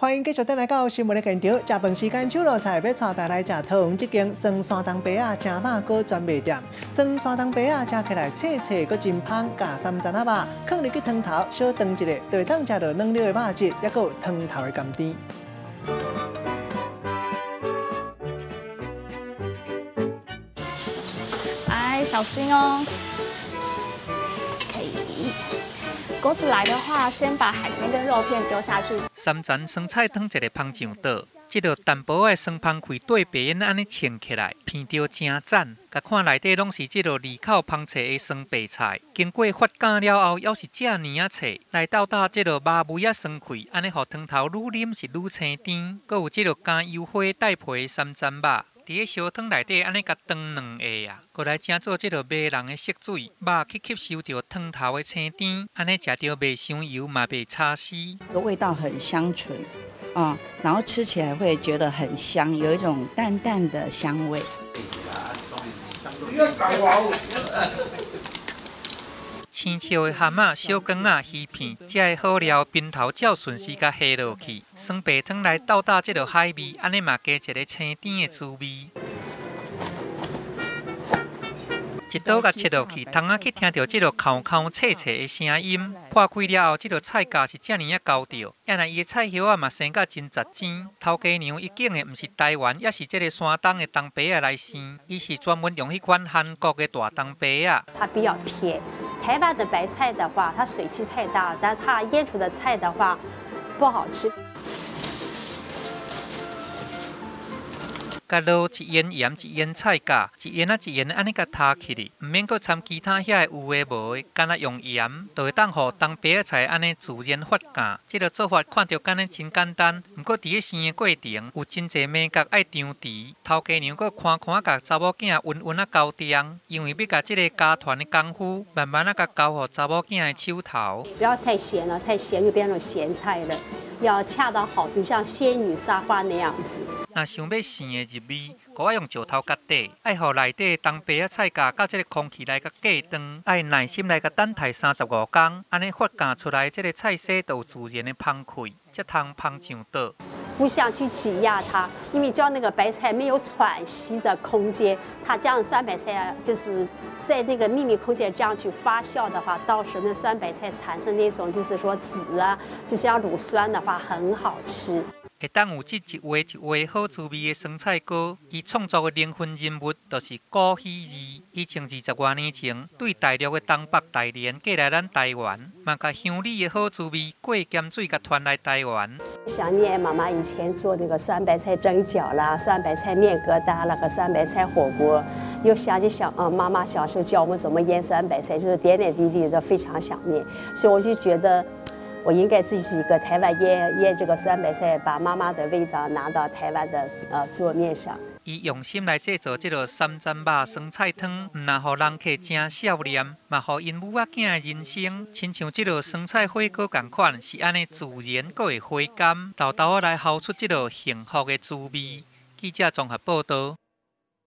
欢迎继续登来到新闻的现场。食饭时间，手路菜要带大家来食桃园这间酸山东白啊正肉锅专卖店。酸山东白啊食起来脆脆，佮真香，加3层肉，放入去汤头小炖一下，就会当食到软溜的肉质，也佮有汤头的甘甜。哎，小心哦。可以。锅子来的话，先把海鲜跟肉片丢下去。3层酸菜汤一个芳酱倒，即个淡薄的酸芳开对白烟安尼穿起来，闻着真赞。甲看内底拢是即个利口芳脆的酸白菜，经过发酵了后，又是遮尼啊脆。来倒打即个肉味啊酸开，安尼互汤头愈啉是愈青甜。佮有即个加油花带皮的3层肉。伫个烧汤内底安尼甲炖2下啊，过来整做即个迷人的色水，肉去吸收着汤头的青甜，安尼食着袂伤油嘛袂差丝。味道很香醇啊，然后吃起来会觉得很香，有一种淡淡的香味。青笑的蛤蟆、小羹仔、鱼片，才会好料冰头照顺时甲下落去。酸白汤来倒打即个海味，安尼嘛加一个青甜的滋味。一刀甲切落去，汤仔去听到即个敲敲脆脆的声音。破开了后，即个菜价是遮尼啊高调，也那伊的菜叶啊嘛生甲真杂精。头家娘伊拣的毋是台湾，也是即个山东的东北啊来生，伊是专门用迄款韩国的大东北啊。它比较甜。台湾的白菜的话，它水汽太大，但它腌出的菜的话不好吃。甲落一盐盐一盐菜价，一盐啊一盐安尼甲摊起哩，毋免阁掺其他遐有诶无诶，干那用盐，就会当互东北菜安尼自然发酵。即个做法看着敢若真简单，毋过伫个生诶过程有真侪美角爱张持。头家娘阁看看甲查某囝温温啊交定，因为要甲即个家团诶功夫慢慢啊甲交互查某囝诶手头。不要太咸了，太咸就变成咸菜了。要恰到好处，像仙女撒花那样子。若想要生的入味，搁爱用石头夹底，爱互内底东北啊菜价甲即个空气来甲隔断，爱耐心来甲等待35天，安尼发酵出来即个菜色就有自然的芳开，才通芳上倒。不想去挤压它，因为叫那个白菜没有喘息的空间，它这样酸白菜啊，就是在那个秘密空间这样去发酵的话，到时候那酸白菜产生那种就是说籽啊，就是要乳酸的话，很好吃。会当有这一味一味好滋味的酸菜锅，伊创作的灵魂人物就是顾喜儿。伊从20多年前对大陆的东北大连过来咱台湾，嘛甲乡里的好滋味过咸水甲传来台湾。想念妈妈以前做那个酸白菜蒸饺啦、酸白菜面疙瘩啦和酸白菜火锅，又想起妈妈小时候教我们怎么腌酸白菜，就是点点滴滴的非常想念，所以我就觉得。我应该自己一个台湾腌这个酸白菜，把妈妈的味道拿到台湾的桌面上。伊用心来制作这个3层肉酸菜汤，唔但互人客真少年，嘛互因母仔囝的人生，亲像这个酸菜火锅同款，是安尼自然，阁会回甘，豆豆来熬出这个幸福的滋味。记者综合报道。